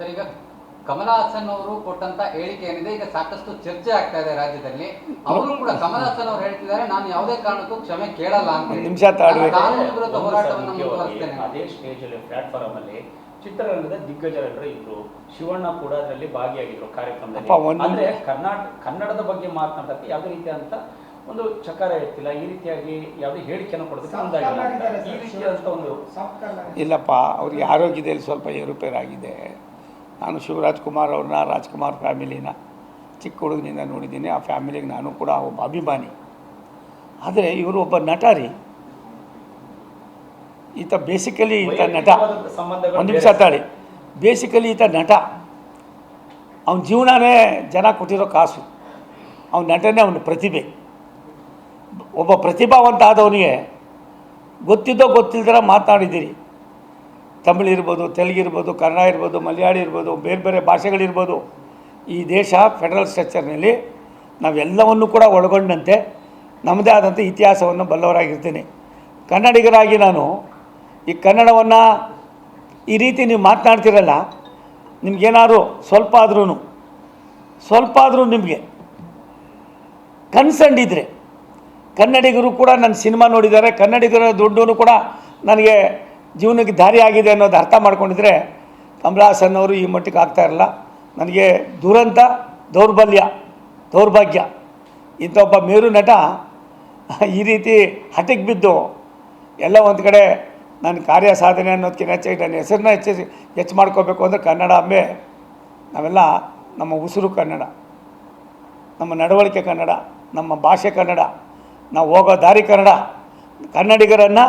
Sir, ಈಗ ಕಮಲ್ ಹಾಸನ್ ಅವರು ಕೊಟ್ಟಂತ ಹೇಳಿಕೆ ಏನಿದೆ ಈಗ ಸಾಕಷ್ಟು ಚರ್ಚೆ ಆಗ್ತಾ ಇದೆ ರಾಜ್ಯದಲ್ಲಿ. ಅವರು ಕೂಡ ಕಮಲ್ ಹಾಸನ್ ಅವರು ಹೇಳ್ತಿದ್ದಾರೆ, ನಾನು ಯಾವುದೇ ಕಾರಣಕ್ಕೂ ಕ್ಷಮೆ ಕೇಳಲ್ಲ ಅಂತ. ಕಾನೂನು ವಿರುದ್ಧ ಹೋರಾಟವನ್ನು ಮುಂದುವರಿಸ್ತೇನೆ. ಅದೇ ಸ್ಟೇಜ್ ಅಲ್ಲಿ ಪ್ಲಾಟ್ಫಾರ್ಮ್ ಅಲ್ಲಿ ಚಿತ್ರರಂಗದ ದಿಗ್ಗಜರು ಇದ್ರು, ಶಿವಣ್ಣ ಕೂಡ ಅದರಲ್ಲಿ ಭಾಗಿಯಾಗಿದ್ರು ಕಾರ್ಯಕ್ರಮದಲ್ಲಿ. ಅಂದ್ರೆ ಕನ್ನಡದ ಬಗ್ಗೆ ಮಾತನಾಡಕ್ಕೆ ಯಾವುದೇ ರೀತಿಯಾದಂತ ಒಂದು ಚಕಾರ ಇರ್ತಿಲ್ಲ, ಈ ರೀತಿಯಾಗಿ ಯಾವುದೇ ಹೇಳಿಕೆಯನ್ನು ಕೊಡೋದಕ್ಕೆ ಮುಂದಾಗಿಲ್ಲ. ಈ ರೀತಿಯಾದಂಥ ಒಂದು ಇಲ್ಲಪ್ಪ, ಅವ್ರಿಗೆ ಆರೋಗ್ಯದಲ್ಲಿ ಸ್ವಲ್ಪ ಏರುಪೇರಾಗಿದೆ. ನಾನು ಶಿವರಾಜ್ ಕುಮಾರ್ ಅವ್ರನ್ನ, ರಾಜ್ಕುಮಾರ್ ಫ್ಯಾಮಿಲಿನ ಚಿಕ್ಕ ಹುಡುಗನಿಂದ ನೋಡಿದ್ದೀನಿ. ಆ ಫ್ಯಾಮಿಲಿಗೆ ನಾನು ಕೂಡ ಒಬ್ಬ ಅಭಿಮಾನಿ. ಆದರೆ ಇವರು ಒಬ್ಬ ನಟ ರೀ. ಈತ ಬೇಸಿಕಲಿ ಈತ ನಟ. ಒಂದು ನಿಮಿಷ ತಾಳಿ. ಬೇಸಿಕಲಿ ಈತ ನಟ. ಅವನ ಜೀವನನೇ ಜನ ಕೊಟ್ಟಿರೋ ಕಾಸು. ಅವನ ನಟನೆ, ಅವನ ಪ್ರತಿಭೆ. ಒಬ್ಬ ಪ್ರತಿಭಾವಂತ ಆದವನಿಗೆ ಗೊತ್ತಿದ್ದೋ ಗೊತ್ತಿಲ್ದಿರ ಮಾತನಾಡಿದ್ದೀರಿ. ತಮಿಳು ಇರ್ಬೋದು, ತೆಲುಗು ಇರ್ಬೋದು, ಕನ್ನಡ ಇರ್ಬೋದು, ಮಲಯಾಳಿ ಇರ್ಬೋದು, ಬೇರೆ ಬೇರೆ ಭಾಷೆಗಳಿರ್ಬೋದು. ಈ ದೇಶ ಫೆಡರಲ್ ಸ್ಟ್ರಕ್ಚರ್ನಲ್ಲಿ ನಾವೆಲ್ಲವನ್ನೂ ಕೂಡ ಒಳಗೊಂಡಂತೆ ನಮ್ಮದೇ ಆದಂಥ ಇತಿಹಾಸವನ್ನು ಬಲ್ಲವರಾಗಿರ್ತೀನಿ. ಕನ್ನಡಿಗರಾಗಿ ನಾನು ಈ ಕನ್ನಡವನ್ನು ಈ ರೀತಿ ನೀವು ಮಾತನಾಡ್ತಿರಲ್ಲ, ನಿಮಗೇನಾದ್ರು ಸ್ವಲ್ಪ ಆದ್ರೂ ನಿಮಗೆ ಕನ್ಸಂಡಿದ್ರೆ, ಕನ್ನಡಿಗರು ಕೂಡ ನನ್ನ ಸಿನಿಮಾ ನೋಡಿದ್ದಾರೆ, ಕನ್ನಡಿಗರ ದುಡ್ಡು ಕೂಡ ನನಗೆ ಜೀವನಕ್ಕೆ ದಾರಿ ಆಗಿದೆ ಅನ್ನೋದು ಅರ್ಥ ಮಾಡ್ಕೊಂಡಿದ್ರೆ ಕಮಲ್ ಹಾಸನ್ ಅವರು ಈ ಮಟ್ಟಿಗೆ ಆಗ್ತಾ ಇರಲ್ಲ. ನನಗೆ ದುರಂತ, ದೌರ್ಭಾಗ್ಯ ಇಂಥ ಒಬ್ಬ ಮೇರು ನಟ ಈ ರೀತಿ ಹಠಕ್ಕೆ ಬಿದ್ದು ಎಲ್ಲ ಒಂದು ಕಡೆ ನನ್ನ ಕಾರ್ಯ ಸಾಧನೆ ಅನ್ನೋದಕ್ಕಿಂತ ಹೆಚ್ಚಾಗಿ ನನ್ನ ಹೆಸರನ್ನ ಹೆಚ್ಚು ಮಾಡ್ಕೋಬೇಕು ಅಂದರೆ ಕನ್ನಡ ಅಂಬೆ ನಾವೆಲ್ಲ, ನಮ್ಮ ಉಸಿರು ಕನ್ನಡ, ನಮ್ಮ ನಡವಳಿಕೆ ಕನ್ನಡ, ನಮ್ಮ ಭಾಷೆ ಕನ್ನಡ, ನಾವು ಹೋಗೋ ದಾರಿ ಕನ್ನಡ. ಕನ್ನಡಿಗರನ್ನು,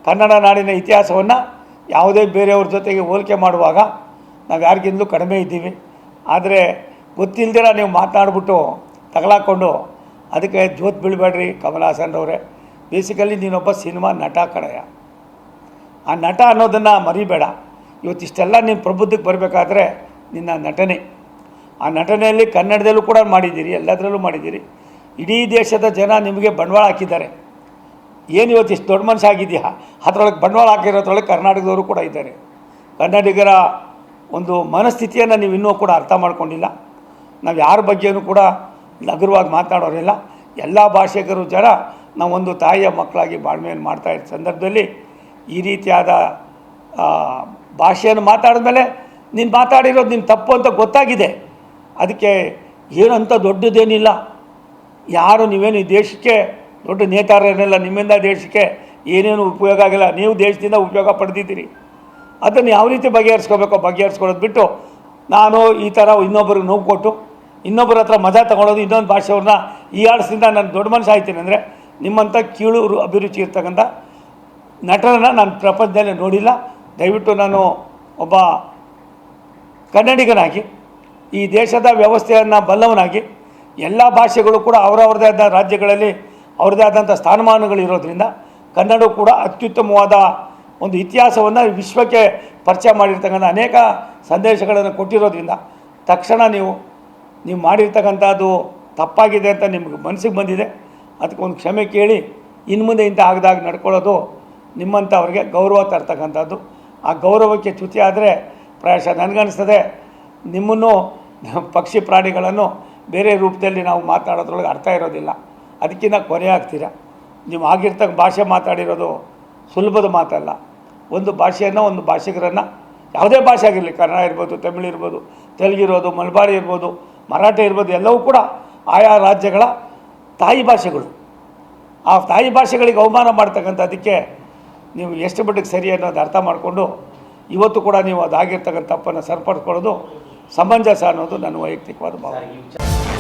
ಕನ್ನಡ ನಾಡಿನ ಇತಿಹಾಸವನ್ನು ಯಾವುದೇ ಬೇರೆಯವ್ರ ಜೊತೆಗೆ ಹೋಲಿಕೆ ಮಾಡುವಾಗ ನಾವು ಯಾರಿಗಿಂತಲೂ ಕಡಿಮೆ ಇದ್ದೀವಿ. ಆದರೆ ಗೊತ್ತಿಲ್ದಿರ ನೀವು ಮಾತನಾಡ್ಬಿಟ್ಟು ತಗಲಾಕೊಂಡು ಅದಕ್ಕೆ ಜೋತ್ ಬೀಳಬೇಡ್ರಿ ಕಮಲ್ ಹಾಸನ್ ಅವರೇ. ಬೇಸಿಕಲಿ ನೀನೊಬ್ಬ ಸಿನಿಮಾ ನಟ ಕಡೆಯ. ಆ ನಟ ಅನ್ನೋದನ್ನು ಮರಿಬೇಡ. ಇವತ್ತಿಷ್ಟೆಲ್ಲ ನೀನು ಪ್ರಬುದ್ಧಕ್ಕೆ ಬರಬೇಕಾದ್ರೆ ನಿನ್ನ ನಟನೆ, ಆ ನಟನೆಯಲ್ಲಿ ಕನ್ನಡದಲ್ಲೂ ಕೂಡ ಮಾಡಿದ್ದೀರಿ, ಎಲ್ಲದರಲ್ಲೂ ಮಾಡಿದ್ದೀರಿ. ಇಡೀ ದೇಶದ ಜನ ನಿಮಗೆ ಬಂಡವಾಳ ಹಾಕಿದ್ದಾರೆ. ಏನು ಇವತ್ತು ಇಷ್ಟು ದೊಡ್ಡ ಮನುಷ್ಯ ಆಗಿದೆಯಾ, ಅದರೊಳಗೆ ಬಂಡವಾಳ ಹಾಕಿರೋದ್ರೊಳಗೆ ಕರ್ನಾಟಕದವರು ಕೂಡ ಇದ್ದಾರೆ. ಕನ್ನಡಿಗರ ಒಂದು ಮನಸ್ಥಿತಿಯನ್ನು ನೀವು ಇನ್ನೂ ಕೂಡ ಅರ್ಥ ಮಾಡ್ಕೊಂಡಿಲ್ಲ. ನಾವು ಯಾರ ಬಗ್ಗೆಯೂ ಕೂಡ ಲಘುವಾಗಿ ಮಾತನಾಡೋರಿಲ್ಲ. ಎಲ್ಲ ಭಾಷಿಕರು ಜನ ನಾವೊಂದು ತಾಯಿಯ ಮಕ್ಕಳಾಗಿ ಬಾಳ್ಮೆಯನ್ನು ಮಾಡ್ತಾಯಿದ್ದ ಸಂದರ್ಭದಲ್ಲಿ ಈ ರೀತಿಯಾದ ಭಾಷೆಯನ್ನು ಮಾತಾಡಿದ್ಮೇಲೆ ನೀನು ಮಾತಾಡಿರೋದು ನೀನು ತಪ್ಪು ಅಂತ ಗೊತ್ತಾಗಿದೆ. ಅದಕ್ಕೆ ಏನಂತ ದೊಡ್ಡದೇನಿಲ್ಲ. ಯಾರು ನೀವೇನು ಈ ದೇಶಕ್ಕೆ ದೊಡ್ಡ ನೇತಾರರನ್ನೆಲ್ಲ, ನಿಮ್ಮಿಂದ ದೇಶಕ್ಕೆ ಏನೇನು ಉಪಯೋಗ ಆಗಿಲ್ಲ, ನೀವು ದೇಶದಿಂದ ಉಪಯೋಗ ಪಡೆದಿದ್ದೀರಿ. ಅದನ್ನು ಯಾವ ರೀತಿ ಬಗೆಹರಿಸ್ಕೋಬೇಕೋ ಬಗೆಹರಿಸ್ಕೊಳ್ಳೋದು ಬಿಟ್ಟು ನಾನು ಈ ಥರ ಇನ್ನೊಬ್ಬರಿಗೆ ನೋವು ಕೊಟ್ಟು ಇನ್ನೊಬ್ಬರ ಹತ್ರ ಮಜಾ ತೊಗೊಳೋದು, ಇನ್ನೊಂದು ಭಾಷೆಯವ್ರನ್ನ ಈ ಆಡಿಸ್ದಿಂದ ನಾನು ದೊಡ್ಡ ಮನುಷ್ಯ ಆಯ್ತೀನಿ ಅಂದರೆ ನಿಮ್ಮಂಥ ಕೀಳು ಅಭಿರುಚಿ ಇರ್ತಕ್ಕಂಥ ನಟರನ್ನು ನಾನು ಪ್ರಪಂಚದಲ್ಲಿ ನೋಡಿಲ್ಲ. ದಯವಿಟ್ಟು ನಾನು ಒಬ್ಬ ಕನ್ನಡಿಗನಾಗಿ ಈ ದೇಶದ ವ್ಯವಸ್ಥೆಯನ್ನು ಬಲ್ಲವನಾಗಿ ಎಲ್ಲ ಭಾಷೆಗಳು ಕೂಡ ಅವರವ್ರದೇ ಆದ ರಾಜ್ಯಗಳಲ್ಲಿ ಅವ್ರದ್ದೇ ಆದಂಥ ಸ್ಥಾನಮಾನಗಳಿರೋದ್ರಿಂದ ಕನ್ನಡ ಕೂಡ ಅತ್ಯುತ್ತಮವಾದ ಒಂದು ಇತಿಹಾಸವನ್ನು ವಿಶ್ವಕ್ಕೆ ಪರಿಚಯ ಮಾಡಿರ್ತಕ್ಕಂಥ ಅನೇಕ ಸಂದೇಶಗಳನ್ನು ಕೊಟ್ಟಿರೋದ್ರಿಂದ ತಕ್ಷಣ ನೀವು ಮಾಡಿರ್ತಕ್ಕಂಥದ್ದು ತಪ್ಪಾಗಿದೆ ಅಂತ ನಿಮಗೆ ಮನಸ್ಸಿಗೆ ಬಂದಿದೆ. ಅದಕ್ಕೆ ಒಂದು ಕ್ಷಮೆ ಕೇಳಿ ಇನ್ನು ಮುಂದೆ ಇಂಥ ಆಗದಾಗ ನಡ್ಕೊಳ್ಳೋದು ನಿಮ್ಮಂಥವ್ರಿಗೆ ಗೌರವ ತರ್ತಕ್ಕಂಥದ್ದು. ಆ ಗೌರವಕ್ಕೆ ಚ್ಯುತಿ ಆದರೆ ಪ್ರಾಯಶಃ ನನಗನ್ನಿಸ್ತದೆ ನಿಮ್ಮನ್ನು, ಪಕ್ಷಿ ಪ್ರಾಣಿಗಳನ್ನು ಬೇರೆ ರೂಪದಲ್ಲಿ ನಾವು ಮಾತಾಡೋದ್ರೊಳಗೆ ಅರ್ಥ ಇರೋದಿಲ್ಲ. ಅದಕ್ಕಿಂತ ಕೊನೆ ಆಗ್ತೀರ. ನೀವು ಆಗಿರ್ತಕ್ಕ ಭಾಷೆ ಮಾತಾಡಿರೋದು ಸುಲಭದ ಮಾತಲ್ಲ. ಒಂದು ಭಾಷೆಯನ್ನು, ಒಂದು ಭಾಷಿಗರನ್ನು, ಯಾವುದೇ ಭಾಷೆ ಆಗಿರಲಿ, ಕನ್ನಡ ಇರ್ಬೋದು, ತಮಿಳು ಇರ್ಬೋದು, ತೆಲುಗು ಇರ್ಬೋದು, ಮಲಬಾರಿ ಇರ್ಬೋದು, ಮರಾಠಿ ಇರ್ಬೋದು, ಎಲ್ಲವೂ ಕೂಡ ಆಯಾ ರಾಜ್ಯಗಳ ತಾಯಿ ಭಾಷೆಗಳು. ಆ ತಾಯಿ ಭಾಷೆಗಳಿಗೆ ಅವಮಾನ ಮಾಡ್ತಕ್ಕಂಥದ್ದಕ್ಕೆ ನೀವು ಎಷ್ಟು ಮಟ್ಟಿಗೆ ಸರಿ ಅನ್ನೋದು ಅರ್ಥ ಮಾಡಿಕೊಂಡು ಇವತ್ತು ಕೂಡ ನೀವು ಅದಾಗಿರ್ತಕ್ಕಂಥ ತಪ್ಪನ್ನು ಸರಿಪಡಿಸ್ಕೊಳ್ಳೋದು ಸಮಂಜಸ ಅನ್ನೋದು ನನ್ನ ವೈಯಕ್ತಿಕವಾದ ಭಾವನೆ.